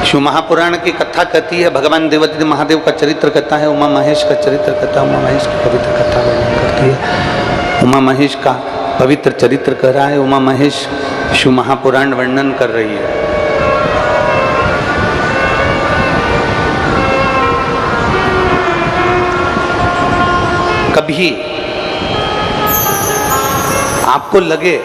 शिव महापुराण की कथा कहती है, भगवान देवादिदेव महादेव का चरित्र कहता है, उमा महेश का चरित्र कहता है, उमा महेश की पवित्र कथा वर्णन करती है। उमा महेश का पवित्र चरित्र कह रहा है, उमा महेश शिव महापुराण वर्णन कर रही है। कभी आपको लगे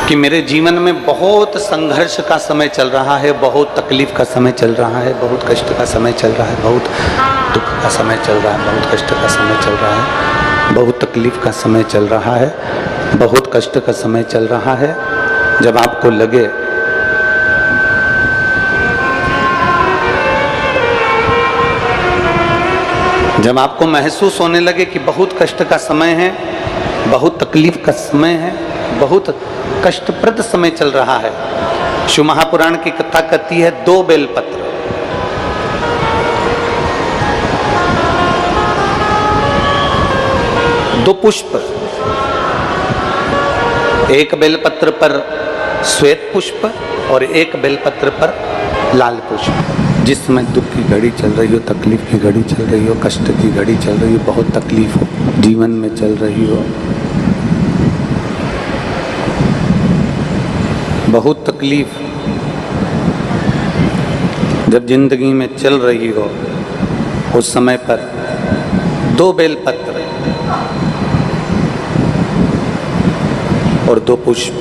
कि मेरे जीवन में बहुत संघर्ष का समय चल रहा है, बहुत तकलीफ का समय चल रहा है, बहुत कष्ट का समय चल रहा है, बहुत दुख का समय चल रहा है, बहुत कष्ट का समय चल रहा है, बहुत तकलीफ का समय चल रहा है, बहुत कष्ट का समय चल रहा है। जब आपको लगे जब आपको महसूस होने लगे कि बहुत कष्ट का समय है, बहुत तकलीफ का समय है, बहुत कष्टप्रद समय चल रहा है, शिव महापुराण की कथा कहती है 2 बेलपत्र, 2 पुष्प, एक बेलपत्र पर श्वेत पुष्प और एक बेलपत्र पर लाल पुष्प। जिस समय दुख की घड़ी चल रही हो, तकलीफ की घड़ी चल रही हो, कष्ट की घड़ी चल रही हो, बहुत तकलीफ हो जीवन में चल रही हो, बहुत तकलीफ जब जिंदगी में चल रही हो, उस समय पर 2 बेलपत्र और 2 पुष्प,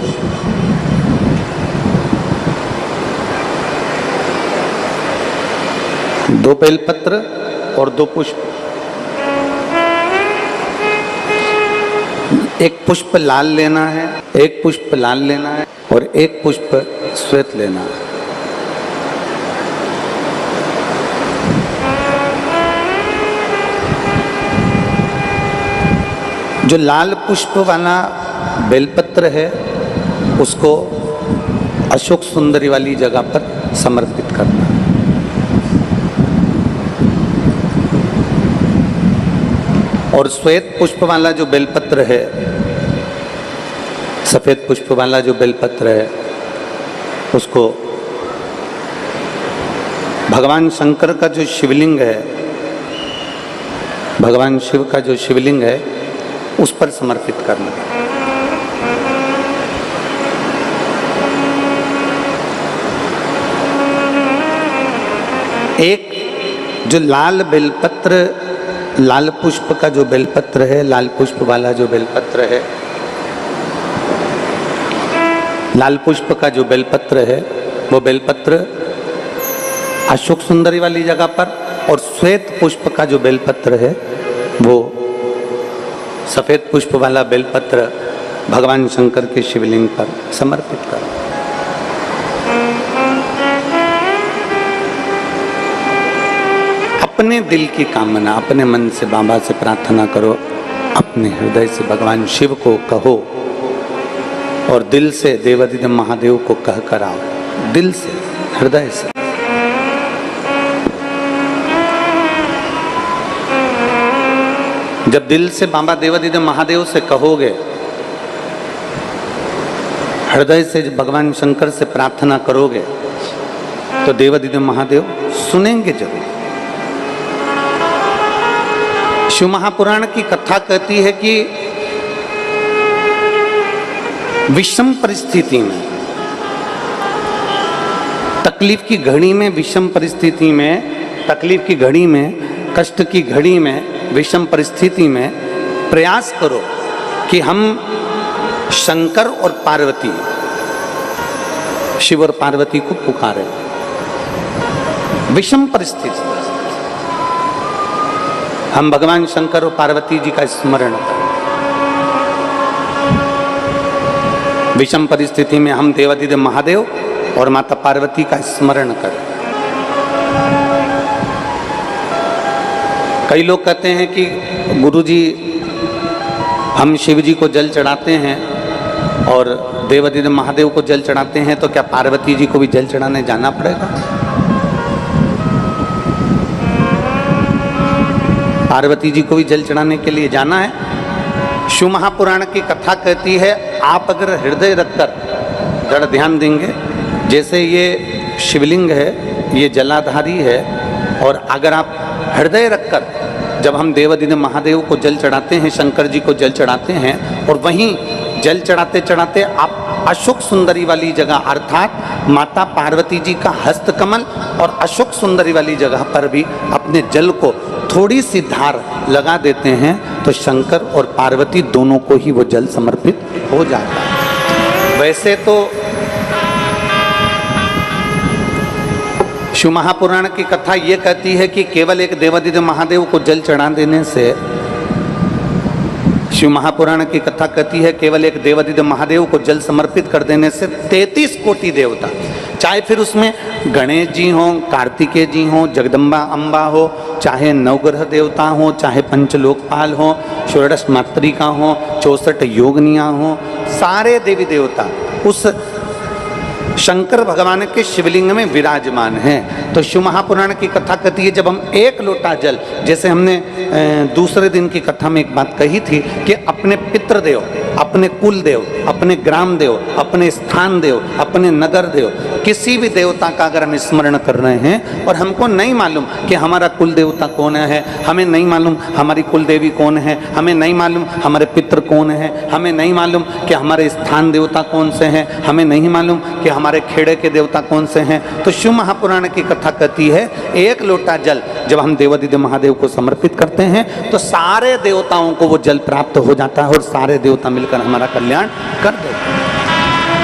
दो बेलपत्र और 2 पुष्प, एक पुष्प लाल लेना है, एक पुष्प लाल लेना है और एक पुष्प श्वेत लेना है। जो लाल पुष्प वाला बेलपत्र है उसको अशोक सुंदरी वाली जगह पर समर्पित करना। और श्वेत पुष्प वाला जो बेलपत्र है, सफेद पुष्प वाला जो बेलपत्र है, उसको भगवान शंकर का जो शिवलिंग है, भगवान शिव का जो शिवलिंग है उस पर समर्पित करना। एक जो लाल बेलपत्र, लाल पुष्प का जो बेलपत्र है, लाल पुष्प वाला जो बेलपत्र है, लाल पुष्प का जो बेलपत्र है वो बेलपत्र अशोक सुंदरी वाली जगह पर, और श्वेत पुष्प का जो बेलपत्र है वो सफेद पुष्प वाला बेलपत्र भगवान शंकर के शिवलिंग पर समर्पित करो। अपने दिल की कामना अपने मन से बाबा से प्रार्थना करो, अपने हृदय से भगवान शिव को कहो और दिल से देवादिदेव महादेव को कह कर आओ, दिल से, हृदय से। जब दिल से बाबा देवादिदेव महादेव से कहोगे, हृदय से भगवान शंकर से प्रार्थना करोगे, तो देवादिदेव महादेव सुनेंगे जरूर। शिव महापुराण की कथा कहती है कि विषम परिस्थिति में, तकलीफ की घड़ी में, विषम परिस्थिति में, तकलीफ की घड़ी में, कष्ट की घड़ी में, विषम परिस्थिति में प्रयास करो कि हम शंकर और पार्वती, शिव और पार्वती को पुकारें। विषम परिस्थिति हम भगवान शंकर और पार्वती जी का स्मरण करें। विषम परिस्थिति में हम देवादिदेव महादेव और माता पार्वती का स्मरण करें। कई लोग कहते हैं कि गुरुजी हम शिव जी को जल चढ़ाते हैं और देवादिदेव महादेव को जल चढ़ाते हैं, तो क्या पार्वती जी को भी जल चढ़ाने जाना पड़ेगा? पार्वती जी को भी जल चढ़ाने के लिए जाना है। शिव महापुराण की कथा कहती है, आप अगर हृदय रखकर जड़ ध्यान देंगे, जैसे ये शिवलिंग है, ये जलाधारी है। और अगर आप हृदय रखकर जब हम देवादिदेव महादेव को जल चढ़ाते हैं, शंकर जी को जल चढ़ाते हैं, और वहीं जल चढ़ाते चढ़ाते आप अशोक सुंदरी वाली जगह अर्थात माता पार्वती जी का हस्तकमल और अशोक सुंदरी वाली जगह पर भी अपने जल को थोड़ी सी धार लगा देते हैं तो शंकर और पार्वती दोनों को ही वो जल समर्पित हो जाता है। वैसे तो शिव महापुराण की कथा ये कहती है कि केवल एक देवादिदेव महादेव को जल चढ़ा देने से, शिव महापुराण की कथा कहती है केवल एक देवादिदेव महादेव को जल समर्पित कर देने से 33 कोटि देवता, चाहे फिर उसमें गणेश जी हों, कार्तिकेय जी हों, जगदम्बा अम्बा हो, चाहे नवग्रह देवता हों, चाहे पंचलोकपाल हों, षोडश मातृका हों, 64 योगनियाँ हों, सारे देवी देवता उस शंकर भगवान के शिवलिंग में विराजमान हैं। तो शिव महापुराण की कथा कहती है जब हम एक लोटा जल, जैसे हमने दूसरे दिन की कथा में एक बात कही थी कि अपने पितृदेव, अपने कुल देव, अपने ग्राम देव, अपने स्थान देव, अपने नगर देव, किसी भी देवता का अगर हम स्मरण कर रहे हैं और हमको नहीं मालूम कि हमारा कुल देवता कौन है, हमें नहीं मालूम हमारी कुल देवी कौन है, हमें नहीं मालूम हमारे पितृ कौन है, हमें नहीं मालूम कि हमारे स्थान देवता कौन से हैं, हमें नहीं मालूम कि हमारे खेड़े के देवता कौन से हैं, तो शिव महापुराण की कथा कहती है एक लोटा जल जब हम देवादिदेव महादेव को समर्पित करते हैं तो सारे देवताओं को वो जल प्राप्त हो जाता है और सारे देवता मिलकर हमारा कल्याण कर देते हैं।